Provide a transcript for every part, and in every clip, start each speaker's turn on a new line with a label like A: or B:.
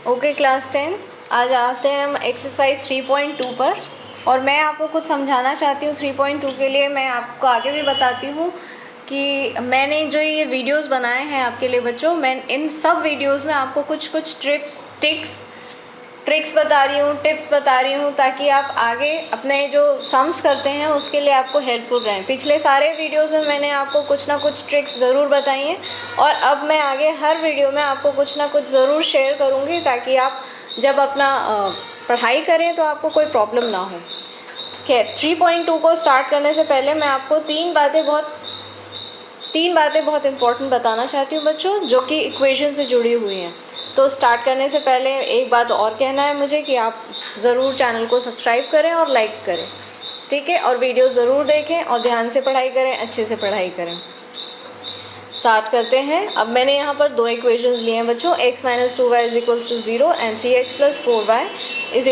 A: Okay class 10, आज आते हैं हम एक्सरसाइज 3.2 पर। और मैं आपको कुछ समझाना चाहती हूँ 3.2 के लिए। मैं आपको आगे भी बताती हूँ कि मैंने जो ये वीडियोस बनाए हैं आपके लिए बच्चों, मैं इन सब वीडियोस में आपको कुछ ट्रिक्स बता रही हूँ, टिप्स बता रही हूँ, ताकि आप आगे अपने जो सम्स करते हैं उसके लिए आपको हेल्पफुल रहें। पिछले सारे वीडियोस में मैंने आपको कुछ ना कुछ ट्रिक्स ज़रूर बताई हैं और अब मैं आगे हर वीडियो में आपको कुछ ना कुछ ज़रूर शेयर करूँगी, ताकि आप जब अपना पढ़ाई करें तो आपको कोई प्रॉब्लम ना हो। खैर, 3.2 को स्टार्ट करने से पहले मैं आपको तीन बातें बहुत इंपॉर्टेंट बताना चाहती हूँ बच्चों, जो कि इक्वेशन से जुड़ी हुई हैं। तो स्टार्ट करने से पहले एक बात और कहना है मुझे कि आप ज़रूर चैनल को सब्सक्राइब करें और लाइक करें, ठीक है, और वीडियो ज़रूर देखें और ध्यान से पढ़ाई करें, अच्छे से पढ़ाई करें। स्टार्ट करते हैं। अब मैंने यहाँ पर दो इक्वेशंस लिए हैं बच्चों, x - 2y = 0 and 3x + 4y =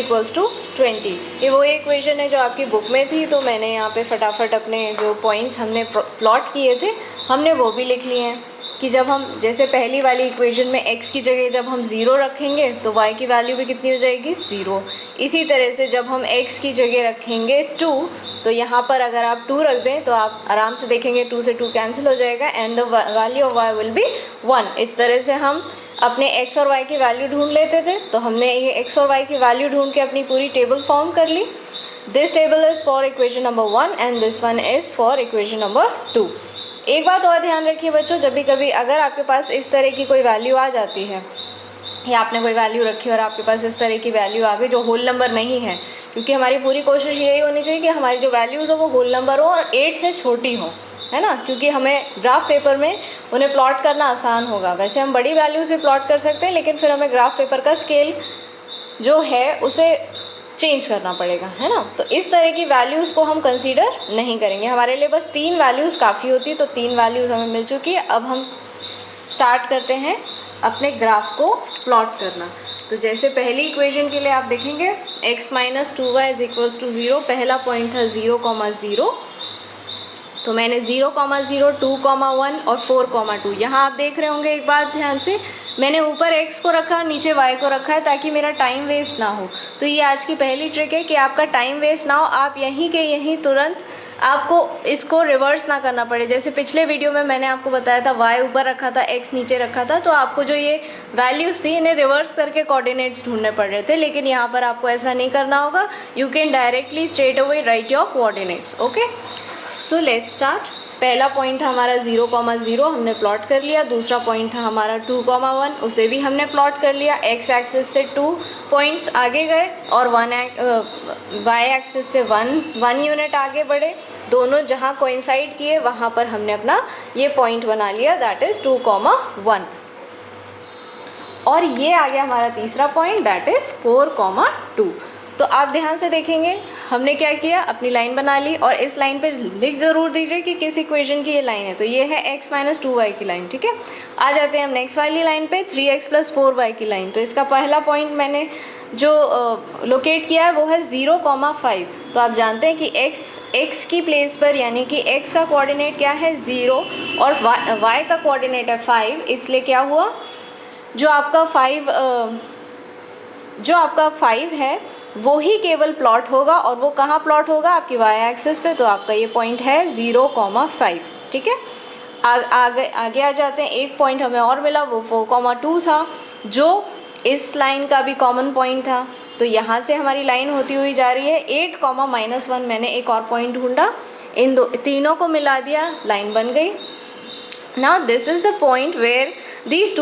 A: 20। ये वो इक्वेशन है जो आपकी बुक में थी, तो मैंने यहाँ पे फटाफट अपने जो पॉइंट्स हमने प्लॉट किए थे हमने वो भी लिख लिए हैं कि जब हम जैसे पहली वाली इक्वेशन में x की जगह जब हम 0 रखेंगे तो y की वैल्यू भी कितनी हो जाएगी, 0। इसी तरह से जब हम x की जगह रखेंगे 2, तो यहाँ पर अगर आप 2 रख दें तो आप आराम से देखेंगे 2 से 2 कैंसिल हो जाएगा and the value of y will be 1। इस तरह से हम अपने x और y की वैल्यू ढूंढ लेते थे। तो हमने ये x और y की वैल्यू ढूंढ के अपनी पूरी टेबल फॉर्म कर ली। This table is for equation number 1 and this one is for equation number 2। एक बात और ध्यान रखिए बच्चों, जब भी कभी अगर आपके पास इस तरह की कोई वैल्यू आ जाती है या आपने कोई वैल्यू रखी और आपके पास इस तरह की वैल्यू आ गई जो होल नंबर नहीं है, क्योंकि हमारी पूरी कोशिश यही होनी चाहिए कि हमारी जो वैल्यूज़ हो वो होल नंबर हो और 8 से छोटी हो, है ना, क्योंकि हमें ग्राफ पेपर में उन्हें प्लॉट करना आसान होगा। वैसे हम बड़ी वैल्यूज़ भी प्लॉट कर सकते हैं, लेकिन फिर हमें ग्राफ पेपर का स्केल जो है उसे चेंज करना पड़ेगा, है ना। तो इस तरह की वैल्यूज़ को हम कंसीडर नहीं करेंगे, हमारे लिए बस 3 वैल्यूज़ काफ़ी होती। तो 3 वैल्यूज़ हमें मिल चुकी है। अब हम स्टार्ट करते हैं अपने ग्राफ को प्लॉट करना। तो जैसे पहली इक्वेशन के लिए आप देखेंगे x - 2y = 0, पहला पॉइंट था 0, 0। तो मैंने 0, 0, 2, 1 और 4, 2। यहाँ आप देख रहे होंगे, एक बात ध्यान से, मैंने ऊपर x को रखा नीचे y को रखा है ताकि मेरा टाइम वेस्ट ना हो। तो ये आज की पहली ट्रिक है कि आपका टाइम वेस्ट ना हो, आप यहीं के यहीं तुरंत आपको इसको रिवर्स ना करना पड़े। जैसे पिछले वीडियो में मैंने आपको बताया था y ऊपर रखा था, x नीचे रखा था, तो आपको जो ये वैल्यूज थी इन्हें रिवर्स करके कोऑर्डिनेट्स ढूंढने पड़ रहे थे, लेकिन यहाँ पर आपको ऐसा नहीं करना होगा। You can directly straight away right your coordinates. Okay, so let's start. पहला पॉइंट था हमारा 0, 0, हमने प्लॉट कर लिया। दूसरा पॉइंट था हमारा 2, 1, उसे भी हमने प्लॉट कर लिया। x एक्सिस से 2 पॉइंट्स आगे गए और y एक्सिस से 1 यूनिट आगे बढ़े। दोनों जहाँ कोइंसाइड किए वहाँ पर हमने अपना ये पॉइंट बना लिया, दैट इज़ 2, 1। और ये आ गया हमारा तीसरा पॉइंट, दैट इज़ 4, 2। तो आप ध्यान से देखेंगे हमने क्या किया, अपनी लाइन बना ली और इस लाइन पे लिख ज़रूर दीजिए कि किस इक्वेशन की ये लाइन है। तो ये है x - 2y की लाइन, ठीक है। आ जाते हैं हम नेक्स्ट वाली लाइन पे, 3x + 4y की लाइन। तो इसका पहला पॉइंट मैंने जो लोकेट किया है वो है 0, 5। तो आप जानते हैं कि x की प्लेस पर, यानी कि x का कोऑर्डिनेट क्या है, 0 और y का कोऑर्डिनेट है 5, इसलिए क्या हुआ, जो आपका 5 है वो ही केवल प्लॉट होगा, और वो कहाँ प्लॉट होगा, आपकी y एक्सिस पे। तो आपका ये पॉइंट है 0, 5, ठीक है। आगे आ जाते हैं। एक पॉइंट हमें और मिला, वो 4, 2 था, जो इस लाइन का भी कॉमन पॉइंट था। तो यहाँ से हमारी लाइन होती हुई जा रही है 8, -1। मैंने एक और पॉइंट ढूंढा, इन तीनों को मिला दिया, लाइन बन गई। Now this is the point where these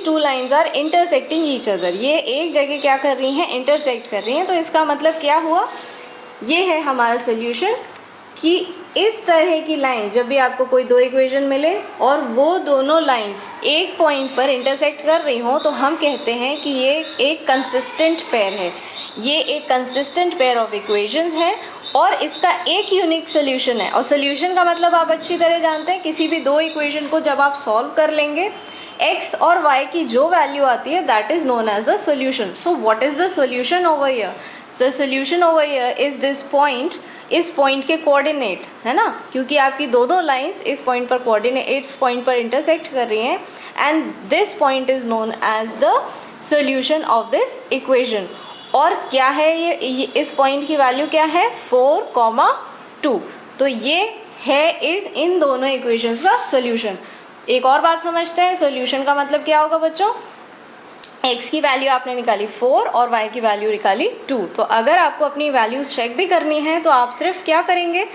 A: two lines are intersecting each other। ये एक जगह क्या कर रही हैं, इंटरसेक्ट कर रही हैं। तो इसका मतलब क्या हुआ, ये है हमारा सोल्यूशन कि इस तरह की लाइन जब भी आपको कोई दो इक्वेशन मिले और वो दोनों लाइंस एक पॉइंट पर इंटरसेक्ट कर रही हों, तो हम कहते हैं कि ये एक कंसिस्टेंट पेयर है, ये एक कंसिस्टेंट पेयर ऑफ इक्वेशंस है और इसका एक यूनिक सोल्यूशन है। और सोल्यूशन का मतलब आप अच्छी तरह जानते हैं, किसी भी दो इक्वेशन को जब आप सॉल्व कर लेंगे, x और y की जो वैल्यू आती है that is known as the solution. So what is the solution over here? The solution over here is this point इस पॉइंट के कोऑर्डिनेट, है ना, क्योंकि आपकी दोनों लाइंस इस पॉइंट पर कोऑर्डिनेट, इस पॉइंट पर इंटरसेक्ट कर रही हैं, and this point is known as the solution of this equation. और क्या है ये इस पॉइंट की वैल्यू क्या है 4,2। तो ये है इस इन दोनों इक्वेशंस का सोल्यूशन। एक और बात समझते हैं, सोल्यूशन का मतलब क्या होगा बच्चों, x की वैल्यू आपने निकाली 4 और y की वैल्यू निकाली 2। तो अगर आपको अपनी वैल्यूज चेक भी करनी है तो आप सिर्फ क्या करेंगे,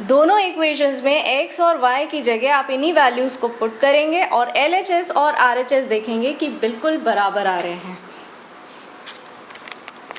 A: दोनों इक्वेशंस में x और y की जगह आप इन्हीं वैल्यूज़ को पुट करेंगे और LHS और RHS देखेंगे कि बिल्कुल बराबर आ रहे हैं।